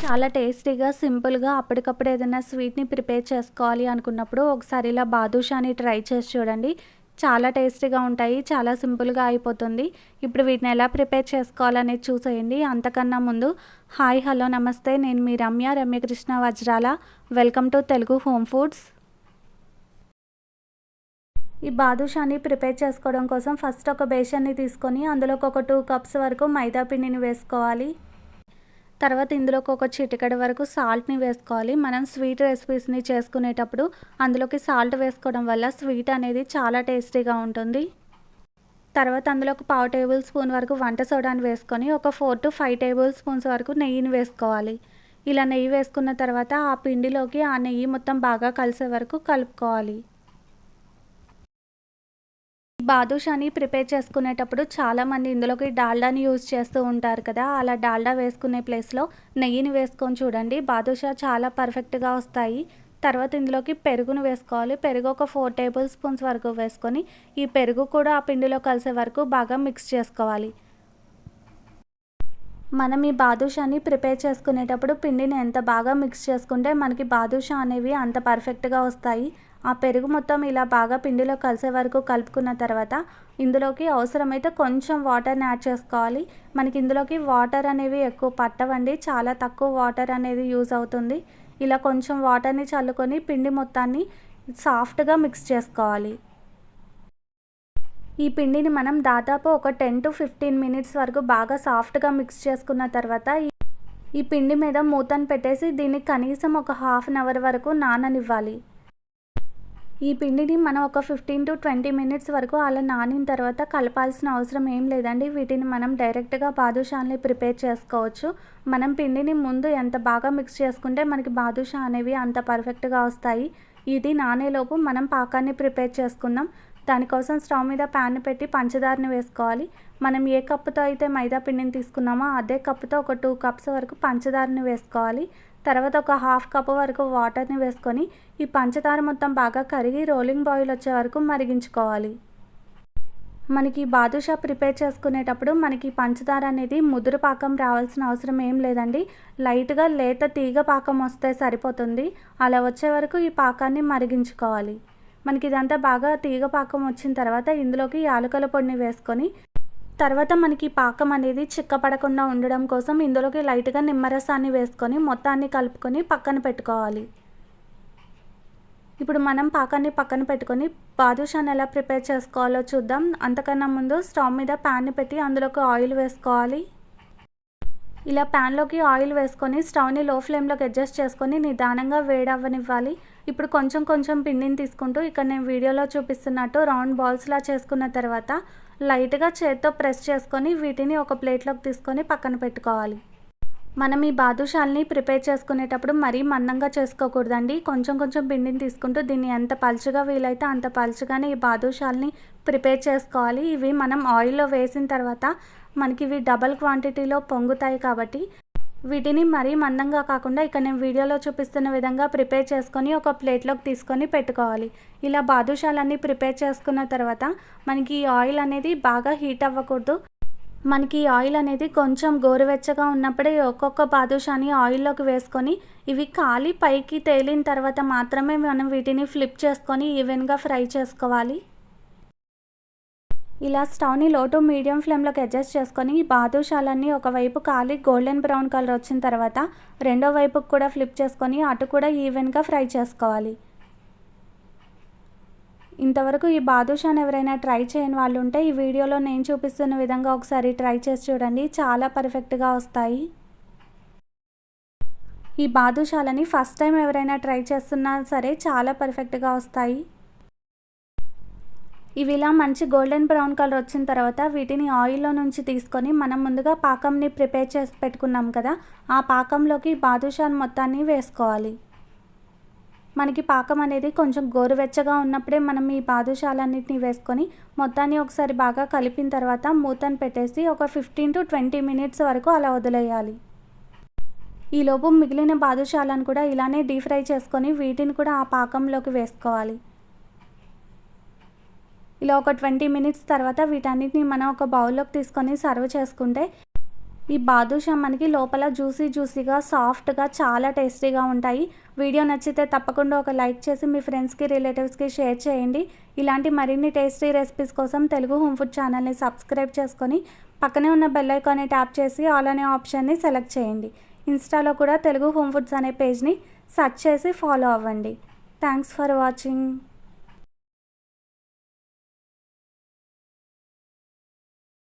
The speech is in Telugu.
చాలా టేస్టీగా, సింపుల్‌గా అప్పటికప్పుడు ఏదైనా స్వీట్‌ని ప్రిపేర్ చేసుకోవాలి అనుకున్నప్పుడు ఒకసారి ఇలా బాదుషాని ట్రై చేసి చూడండి. చాలా టేస్టీగా ఉంటాయి. చాలా సింపుల్‌గా అయిపోతుంది. ఇప్పుడు వీటిని ఎలా ప్రిపేర్ చేసుకోవాలనేది చూసేయండి. అంతకన్నా ముందు హాయ్, హలో, నమస్తే. నేను మీ రమ్యకృష్ణ వజ్రాల. Welcome to Telugu home foods. ఈ బాదుషాని ప్రిపేర్ చేసుకోవడం కోసం ఫస్ట్ ఒక బేషన్ని తీసుకొని అందులోకి ఒక 2 కప్స్ వరకు మైదా పిండిని వేసుకోవాలి. తర్వాత ఇందులోకి ఒక చిటికెడు వరకు సాల్ట్‌ని వేసుకోవాలి. మనం స్వీట్ రెసిపీస్‌ని చేసుకునేటప్పుడు అందులోకి సాల్ట్ వేసుకోవడం వల్ల స్వీట్ అనేది చాలా టేస్టీగా ఉంటుంది. తర్వాత అందులోకి పావు టేబుల్ స్పూన్ వరకు వంట సోడాని వేసుకొని ఒక 4-5 టేబుల్ స్పూన్స్ వరకు నెయ్యిని వేసుకోవాలి. ఇలా నెయ్యి వేసుకున్న తర్వాత ఆ పిండిలోకి ఆ నెయ్యి మొత్తం బాగా కలిసే వరకు కలుపుకోవాలి. బాదుషాని ప్రిపేర్ చేసుకునేటప్పుడు చాలామంది ఇందులోకి డాల్డాని యూజ్ చేస్తూ ఉంటారు కదా! అలా డాల్డా వేసుకునే ప్లేస్‌లో నెయ్యిని వేసుకొని చూడండి. బాదుషా చాలా పర్ఫెక్ట్‌గా వస్తాయి. తర్వాత ఇందులోకి పెరుగును వేసుకోవాలి. పెరుగు ఒక 4 టేబుల్ స్పూన్స్ వరకు వేసుకొని ఈ పెరుగు కూడా ఆ పిండిలో కలిసే వరకు బాగా మిక్స్ చేసుకోవాలి. మనం ఈ బాదుషాని ప్రిపేర్ చేసుకునేటప్పుడు పిండిని ఎంత బాగా మిక్స్ చేసుకుంటే మనకి బాదుషా అనేవి అంత పర్ఫెక్ట్‌గా వస్తాయి. ఆ పెరుగు మొత్తం ఇలా బాగా పిండిలో కలిసే వరకు కలుపుకున్న తర్వాత ఇందులోకి అవసరమైతే కొంచెం వాటర్‌ని యాడ్ చేసుకోవాలి. మనకి ఇందులోకి వాటర్ అనేవి ఎక్కువ పట్టవండి. చాలా తక్కువ వాటర్ అనేది యూజ్ అవుతుంది. ఇలా కొంచెం వాటర్‌ని చల్లుకొని పిండి మొత్తాన్ని సాఫ్ట్‌గా మిక్స్ చేసుకోవాలి. ఈ పిండిని మనం దాదాపు ఒక 10-15 మినిట్స్ వరకు బాగా సాఫ్ట్‌గా మిక్స్ చేసుకున్న తర్వాత ఈ పిండి మీద మూతను పెట్టేసి దీన్ని కనీసం ఒక హాఫ్ అన్ అవర్ వరకు నాననివ్వాలి. ఈ పిండిని మనం ఒక 15-20 మినిట్స్ వరకు అలా నానిన తర్వాత కలపాల్సిన అవసరం ఏం లేదండి. వీటిని మనం డైరెక్ట్‌గా బాదుషాల్ని ప్రిపేర్ చేసుకోవచ్చు. మనం పిండిని ముందు ఎంత బాగా మిక్స్ చేసుకుంటే మనకి బాదుషా అనేవి అంత పర్ఫెక్ట్‌గా వస్తాయి. ఇది నానేలోపు మనం పాకాన్ని ప్రిపేర్ చేసుకుందాం. దానికోసం స్టవ్ మీద ప్యాన్ పెట్టి పంచదారని వేసుకోవాలి. మనం ఏ కప్పుతో అయితే మైదా పిండిని తీసుకున్నామో అదే కప్పుతో ఒక 2 కప్స్ వరకు పంచదారని వేసుకోవాలి. తర్వాత ఒక హాఫ్ కప్ వరకు వాటర్‌ని వేసుకొని ఈ పంచదార మొత్తం బాగా కరిగి రోలింగ్ బాయిల్ వచ్చే వరకు మరిగించుకోవాలి. మనకి బాదుషా ప్రిపేర్ చేసుకునేటప్పుడు మనకి పంచదార అనేది ముదురు పాకం రావాల్సిన అవసరం ఏం లేదండి. లైట్‌గా లేత తీగ పాకం వస్తే సరిపోతుంది. అలా వచ్చే వరకు ఈ పాకాన్ని మరిగించుకోవాలి. మనకి ఇదంతా బాగా తీగ పాకం వచ్చిన తర్వాత ఇందులోకి యాలకుల పొడిని వేసుకొని తర్వాత మనకి పాకం అనేది చిక్కపడకుండా ఉండడం కోసం ఇందులోకి లైట్‌గా నిమ్మరసాన్ని వేసుకొని మొత్తాన్ని కలుపుకొని పక్కన పెట్టుకోవాలి. ఇప్పుడు మనం పాకాన్ని పక్కన పెట్టుకొని బాదుషాని ఎలా ప్రిపేర్ చేసుకోవాలో చూద్దాం. అంతకన్నా ముందు స్టవ్ మీద ప్యాన్ని పెట్టి అందులోకి ఆయిల్ వేసుకోవాలి. ఇలా ప్యాన్లోకి ఆయిల్ వేసుకొని స్టవ్ని లో ఫ్లేమ్లోకి అడ్జస్ట్ చేసుకొని నిదానంగా వేడవ్వనివ్వాలి. ఇప్పుడు కొంచెం కొంచెం పిండిని తీసుకుంటూ ఇక్కడ నేను వీడియోలో చూపిస్తున్నట్టు రౌండ్ బాల్స్లా చేసుకున్న తర్వాత లైట్గా చేత్తో ప్రెస్ చేసుకొని వీటిని ఒక ప్లేట్లోకి తీసుకొని పక్కన పెట్టుకోవాలి. మనం ఈ బాదుషాల్ని ప్రిపేర్ చేసుకునేటప్పుడు మరీ మందంగా చేసుకోకూడదండి. కొంచెం కొంచెం పిండిని తీసుకుంటూ దీన్ని ఎంత పలుచగా వీలైతే అంత పలుచగానే ఈ బాదుషాల్ని ప్రిపేర్ చేసుకోవాలి. ఇవి మనం ఆయిల్లో వేసిన తర్వాత మనకి ఇవి డబల్ క్వాంటిటీలో పొంగుతాయి కాబట్టి వీటిని మరీ మందంగా కాకుండా ఇక్కడ నేను వీడియోలో చూపిస్తున్న విధంగా ప్రిపేర్ చేసుకొని ఒక ప్లేట్లోకి తీసుకొని పెట్టుకోవాలి. ఇలా బాదుషాలన్నీ ప్రిపేర్ చేసుకున్న తర్వాత మనకి ఈ ఆయిల్ అనేది బాగా హీట్ అవ్వకూడదు. మనకి ఈ ఆయిల్ అనేది కొంచెం గోరువెచ్చగా ఉన్నప్పుడే ఒక్కొక్క బాదుషాని ఆయిల్లోకి వేసుకొని ఇవి కాలి పైకి తేలిన తర్వాత మాత్రమే మనం వీటిని ఫ్లిప్ చేసుకొని ఈవెన్గా ఫ్రై చేసుకోవాలి. ఇలా స్టవ్ని లో టు మీడియం ఫ్లేమ్లోకి అడ్జస్ట్ చేసుకొని ఈ బాదుషాలన్నీ ఒకవైపు కాలి గోల్డెన్ బ్రౌన్ కలర్ వచ్చిన తర్వాత రెండో వైపుకి కూడా ఫ్లిప్ చేసుకొని అటు కూడా ఈవెన్గా ఫ్రై చేసుకోవాలి. ఇంతవరకు ఈ బాదుషాని ఎవరైనా ట్రై చేయని వాళ్ళు ఉంటే ఈ వీడియోలో నేను చూపిస్తున్న విధంగా ఒకసారి ట్రై చేసి చూడండి. చాలా పర్ఫెక్ట్గా వస్తాయి. ఈ బాదుషాలని ఫస్ట్ టైం ఎవరైనా ట్రై చేస్తున్నా సరే చాలా పర్ఫెక్ట్గా వస్తాయి. ఇవి ఇలా మంచి గోల్డెన్ బ్రౌన్ కలర్ వచ్చిన తర్వాత వీటిని ఆయిల్లో నుంచి తీసుకొని మనం ముందుగా పాకంని ప్రిపేర్ చేసి పెట్టుకున్నాం కదా, ఆ పాకంలోకి బాదుషాని మొత్తాన్ని వేసుకోవాలి. మనకి పాకం అనేది కొంచెం గోరువెచ్చగా ఉన్నప్పుడే మనం ఈ బాదుషాలన్నిటిని వేసుకొని మొత్తాన్ని ఒకసారి బాగా కలిపిన తర్వాత మూతను పెట్టేసి ఒక 15-20 మినిట్స్ వరకు అలా వదిలేయాలి. ఈలోపు మిగిలిన బాదుషాలను కూడా ఇలానే డీప్ ఫ్రై చేసుకొని వీటిని కూడా ఆ పాకంలోకి వేసుకోవాలి. ఇలా ఒక 20 మినిట్స్ తర్వాత వీటన్నిటిని మనం ఒక బౌల్లోకి తీసుకొని సర్వ్ చేసుకుంటే ఈ బాదుషా మనకి లోపల జ్యూసీగా సాఫ్ట్గా చాలా టేస్టీగా ఉంటాయి. వీడియో నచ్చితే తప్పకుండా ఒక లైక్ చేసి మీ ఫ్రెండ్స్కి రిలేటివ్స్కి షేర్ చేయండి. ఇలాంటి మరిన్ని టేస్టీ రెసిపీస్ కోసం తెలుగు హోమ్ ఫుడ్ ఛానల్ని సబ్స్క్రైబ్ చేసుకొని పక్కనే ఉన్న బెల్ ఐకాన్ని ట్యాప్ చేసి ఆల్ అనే ఆప్షన్ని సెలెక్ట్ చేయండి. ఇన్స్టాలో కూడా తెలుగు హోమ్ ఫుడ్స్ అనే పేజ్ని సెర్చ్ చేసి ఫాలో అవ్వండి. Thanks for watching.